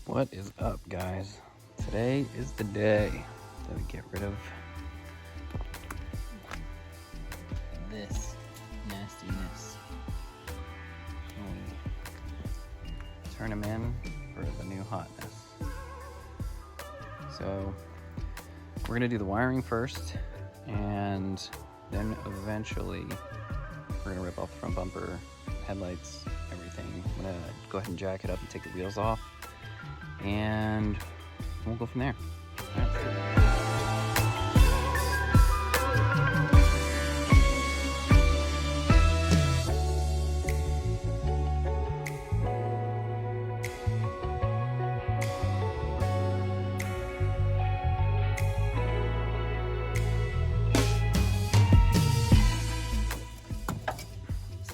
What is up, guys? Today is the day that we get rid of this nastiness. We turn them in for the new hotness. So we're gonna do the wiring first, and then eventually we're gonna rip off the front bumper, headlights, everything. I'm gonna go ahead and jack it up and take the wheels off, and we'll go from there. All right, let's do that.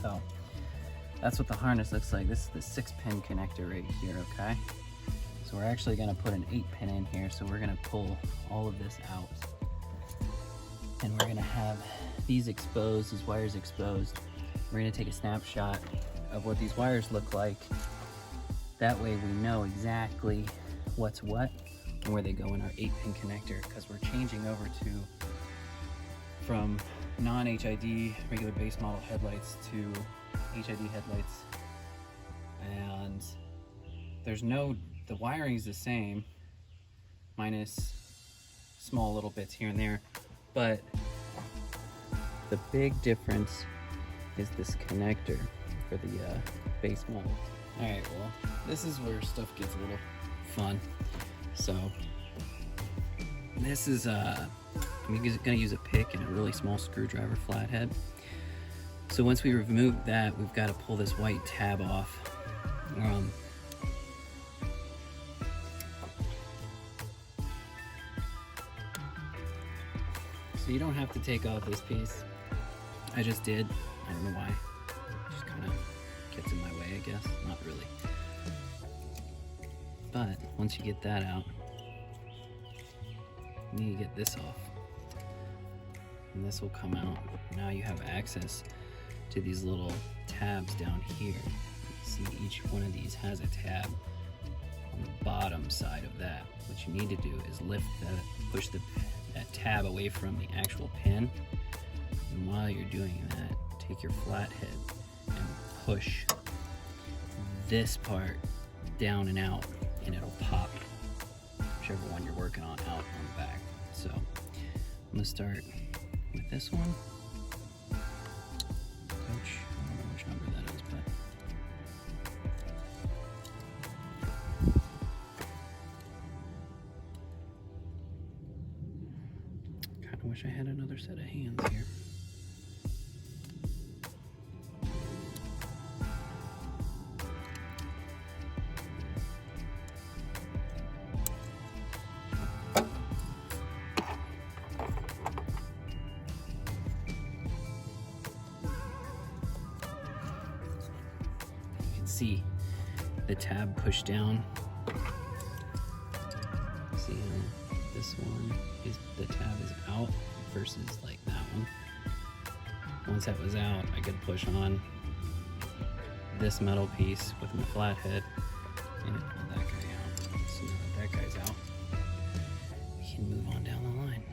So that's what the harness looks like. This is the 6-pin connector right here, okay? So we're actually gonna put an 8-pin in here, so we're gonna pull all of this out. And we're gonna have these exposed, these wires exposed. We're gonna take a snapshot of what these wires look like. That way we know exactly what's what and where they go in our 8-pin connector, because we're changing over from non-HID regular base model headlights to HID headlights. And the wiring is the same, minus small little bits here and there, but the big difference is this connector for the base model. All right, well, this is where stuff gets a little fun. So this is I'm gonna use a pick and a really small screwdriver flathead. So once we remove that, we've got to pull this white tab off. So you don't have to take off this piece. I just did. I don't know why. It just kind of gets in my way, I guess. Not really. But once you get that out, you need to get this off. And this will come out. Now you have access to these little tabs down here. You see each one of these has a tab on the bottom side of that. What you need to do is push that tab away from the actual pin. And while you're doing that, take your flathead and push this part down and out, and it'll pop whichever one you're working on out on the back. So I'm gonna start with this one, which I don't know which number that is, but kind of wish I had another set of hands here. See the tab push down. See how this one is, the tab is out versus like that one. Once that was out, I could push on this metal piece with my flathead and it pulled that guy out. So now that guy's out, we can move on down the line.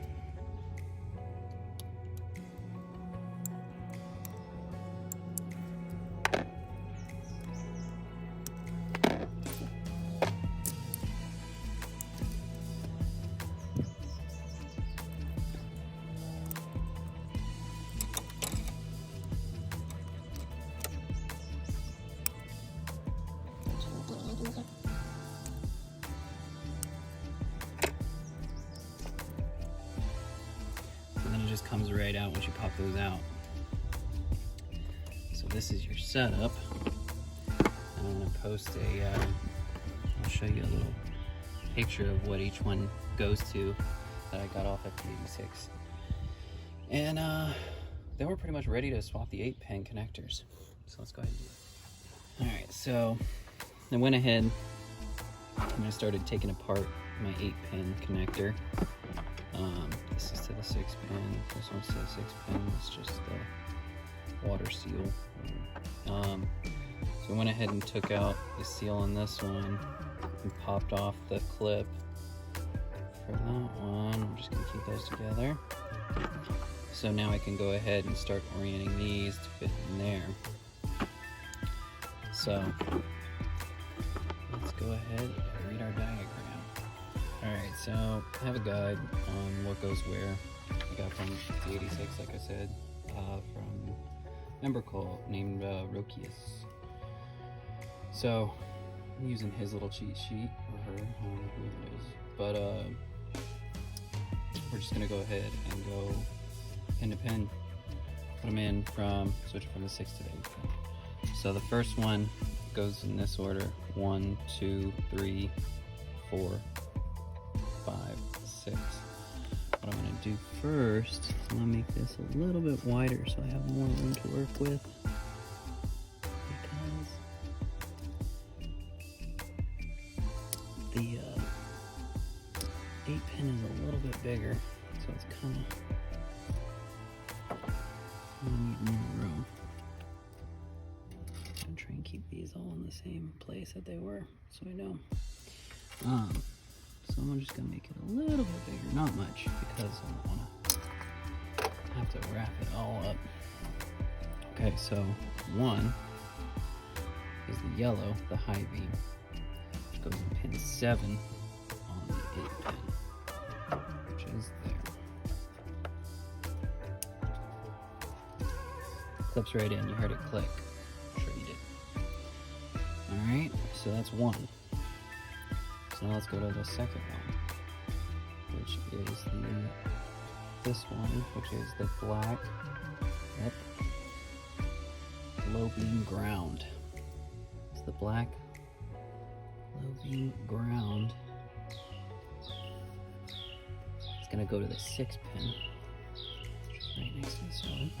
Just comes right out once you pop those out. So this is your setup. I'm going to post I'll show you a little picture of what each one goes to that I got off at the 86. And then we're pretty much ready to swap the 8-pin connectors. So let's go ahead and do it. All right, so I went ahead and I started taking apart my 8-pin connector. This is to the 6-pin, this one's to the 6-pin, it's just the water seal. So I went ahead and took out the seal on this one, and popped off the clip for that one. I'm just gonna keep those together. So now I can go ahead and start orienting these to fit in there. So let's go ahead and read our diagram. Alright, so I have a guide on what goes where. I got from D86, like I said, from a member named Rokius. So I'm using his little cheat sheet, or her, I don't know who it is. But we're just gonna go ahead and go pin to pin. Put them in switch from the 6 to the 8 pin. So the first one goes in this order: 1, 2, 3, 4, 5, 6. What I'm going to do first is I'm going to make this a little bit wider so I have more room to work with, because the 8 pin is a little bit bigger, so it's kind of need more room. I'm going to try and keep these all in the same place that they were, so I know. So I'm just gonna make it a little bit bigger, not much, because I don't wanna have to wrap it all up. Okay, so 1 is the yellow, the high beam, which goes in pin 7 on the 8 pin, which is there. Clips right in, you heard it click. I'm sure you did. Alright, so that's 1. So now let's go to the second one, which is this one, which is the black low beam ground. It's the black low beam ground. It's gonna go to the 6 pin, which is right next to this one.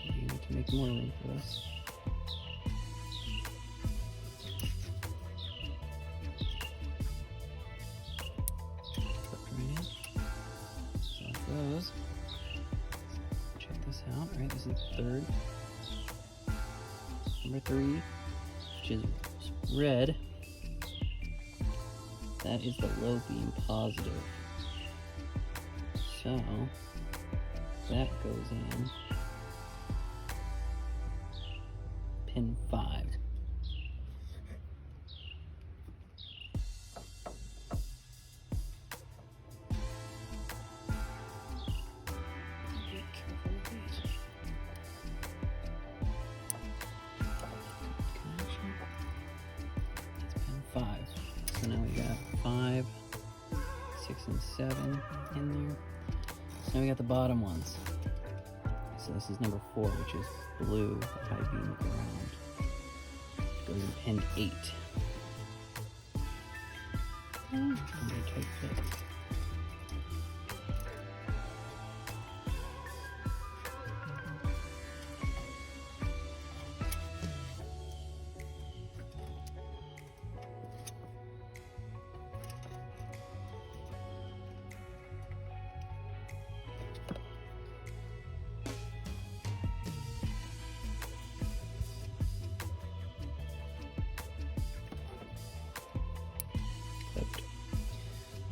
You need to make more room for this. Check this out, right? This is the third. Number 3, which is red. That is the low beam positive. So that goes in pin 5. So now we got 5, 6, and 7 in there. So now we got the bottom ones. So this is number 4, which is blue, the high beam ground. It goes in pin 8. And tight fit.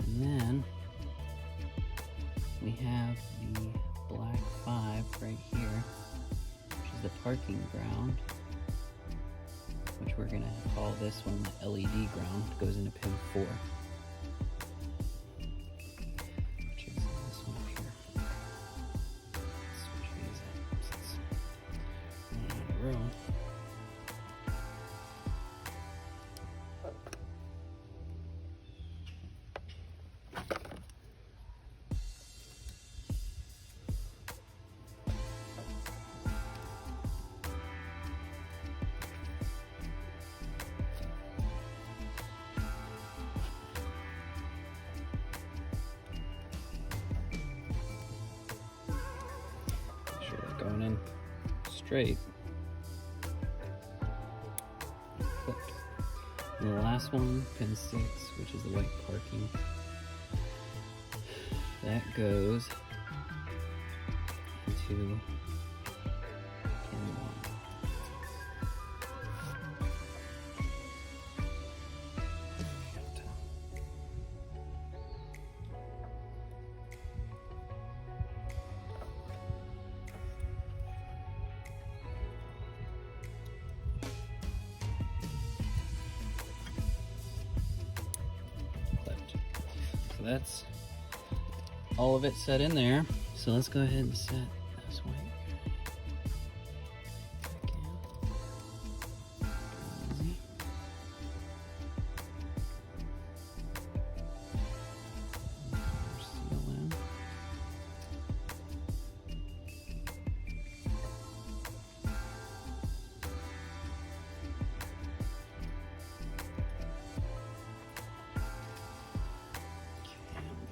And then we have the black 5 right here, which is the parking ground, which we're gonna call this one the LED ground. It goes into pin 4, which is this one up here. Switch these up since we're not in a row. Going in straight. Click. And the last one, pin 6, which is the white parking, that goes into pin 1. that's all of it set in there. So let's go ahead and set this white back in. Easy. Seal in.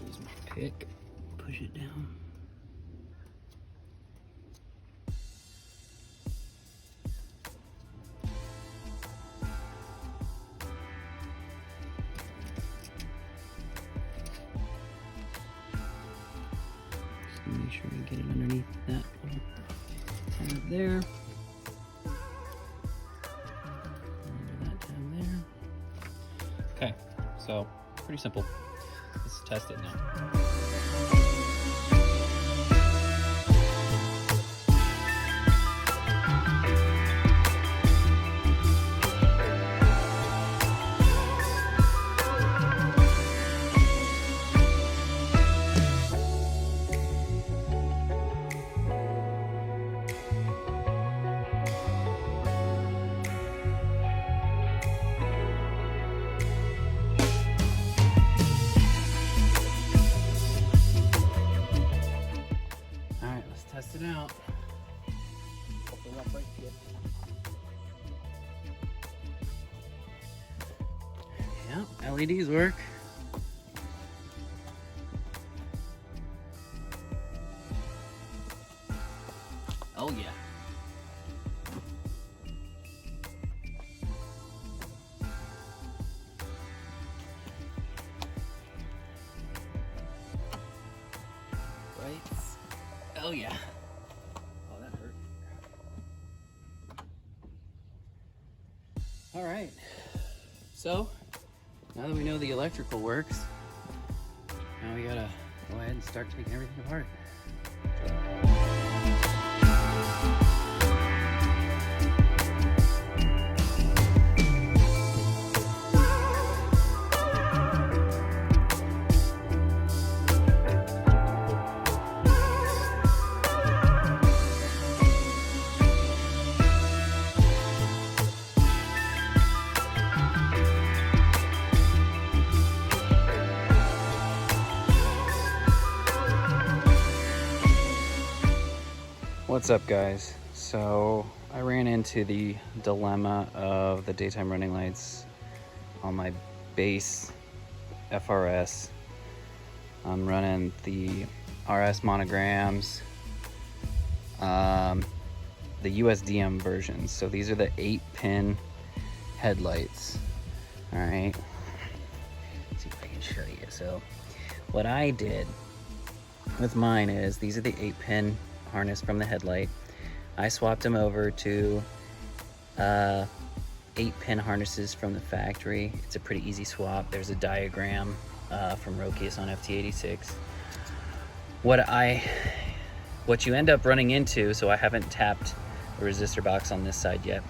Use my pick, push it down. Just make sure you get it underneath that little tab there. Under that tab there. Okay, so pretty simple. Let's test it now. Test it out. Open up right here. Yeah, LEDs work. Oh yeah. Lights. Oh yeah. Oh, that hurt. All right. So, now that we know the electrical works, now we gotta go ahead and start taking everything apart. What's up, guys? So I ran into the dilemma of the daytime running lights on my base FRS. I'm running the RS monograms, the USDM versions. So these are the 8-pin headlights. All right, let's see if I can show you. So what I did with mine is, these are the 8-pin harness from the headlight. I swapped them over to 8-pin harnesses from the factory. It's a pretty easy swap. There's a diagram from Rokius on FT86. What you end up running into, so I haven't tapped the resistor box on this side yet,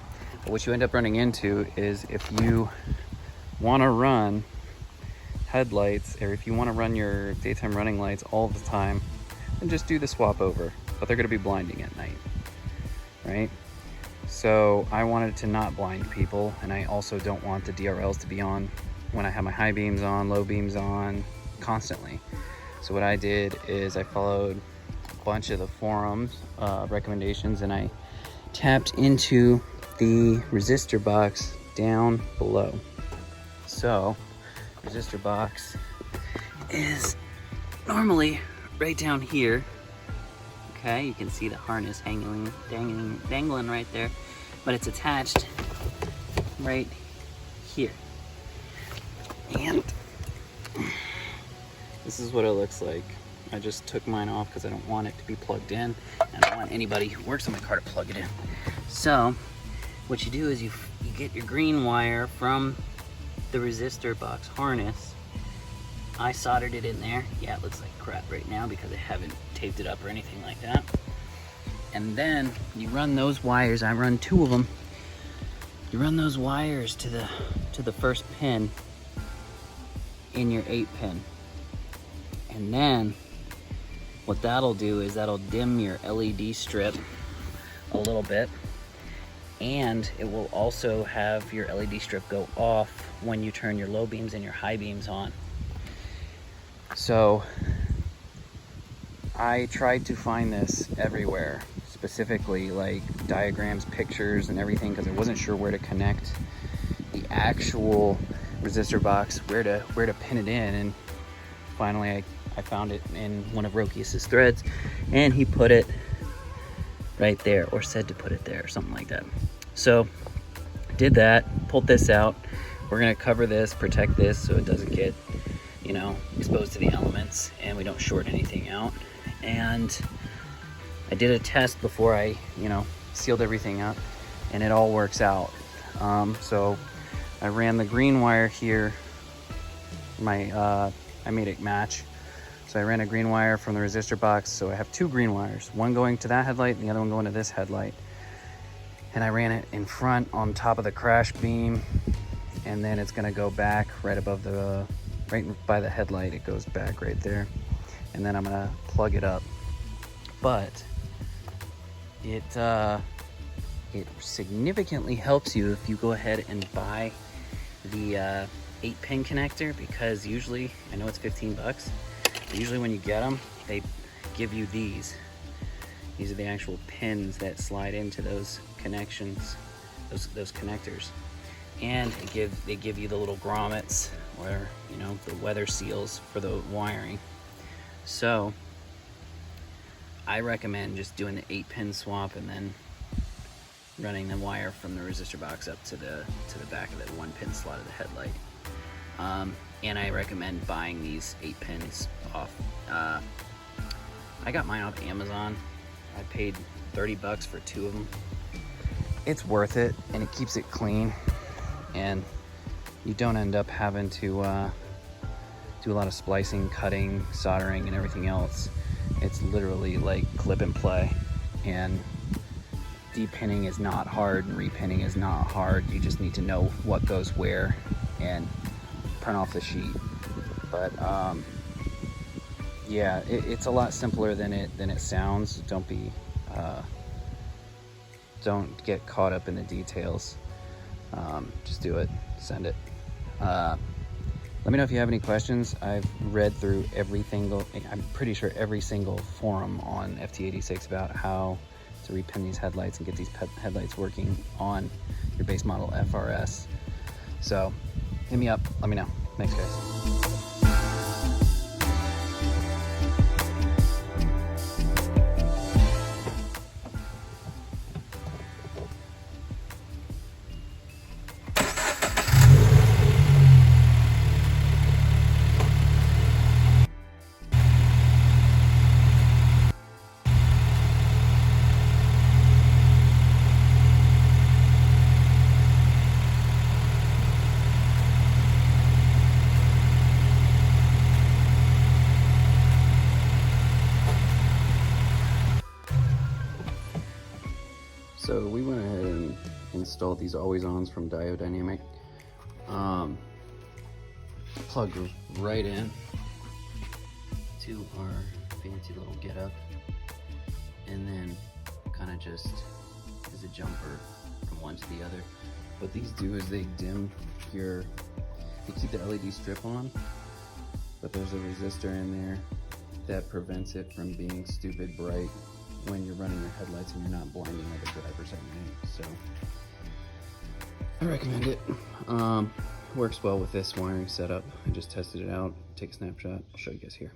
but what you end up running into is, if you want to run headlights, or if you want to run your daytime running lights all the time, then just do the swap over. But they're going to be blinding at night, right? So I wanted to not blind people, and I also don't want the DRLs to be on when I have my high beams on, low beams on, constantly. So what I did is I followed a bunch of the forums recommendations, and I tapped into the resistor box down below. So resistor box is normally right down here. Okay, you can see the harness dangling right there, but it's attached right here. And this is what it looks like. I just took mine off because I don't want it to be plugged in. I don't want anybody who works on my car to plug it in. So what you do is you get your green wire from the resistor box harness. I soldered it in there. Yeah, it looks like crap right now because I haven't taped it up or anything like that. And then you run those wires. I run 2 of them. You run those wires to the first pin in your 8-pin. And then what that'll do is that'll dim your LED strip a little bit, and it will also have your LED strip go off when you turn your low beams and your high beams on. So I tried to find this everywhere, specifically like diagrams, pictures, and everything, because I wasn't sure where to connect the actual resistor box, where to pin it in. And finally I found it in one of Rokius's threads, and he put it right there, or said to put it there, or something like that. So did that, pulled this out. We're gonna cover this, protect this so it doesn't get, you know, exposed to the elements and we don't short anything out. And I did a test before I, you know, sealed everything up, and it all works out. So I ran the green wire here. I made it match. So I ran a green wire from the resistor box. So I have two green wires, one going to that headlight and the other one going to this headlight. And I ran it in front on top of the crash beam, and then it's gonna go back right above the, right by the headlight. It goes back right there. And then I'm gonna plug it up. But it significantly helps you if you go ahead and buy the 8-pin connector, because usually, I know it's 15 bucks, but usually when you get them, they give you these. These are the actual pins that slide into those connections, those connectors. And they give you the little grommets, or, you know, the weather seals for the wiring. So I recommend just doing the 8-pin swap and then running the wire from the resistor box up to the back of the 1-pin slot of the headlight. And I recommend buying these 8 pins off. I got mine off Amazon. I paid 30 bucks for 2 of them. It's worth it, and it keeps it clean, and you don't end up having to do a lot of splicing, cutting, soldering, and everything else. It's literally like clip and play, and depinning is not hard and repinning is not hard. You just need to know what goes where and print off the sheet. But yeah, it's a lot simpler than it sounds. Don't get caught up in the details. Just do it, send it. Let me know if you have any questions. I've read through I'm pretty sure every single forum on FT86 about how to repin these headlights and get these headlights working on your base model FRS. So hit me up, let me know. Thanks, guys. So we went ahead and installed these always-ons from Dynamic. Plugged right in to our fancy little getup, and then kind of just as a jumper from one to the other. What these do is they dim they keep the LED strip on, but there's a resistor in there that prevents it from being stupid bright when you're running your headlights and you're not blinding other drivers at night. So I recommend it. Works well with this wiring setup. I just tested it out. Take a snapshot. I'll show you guys here.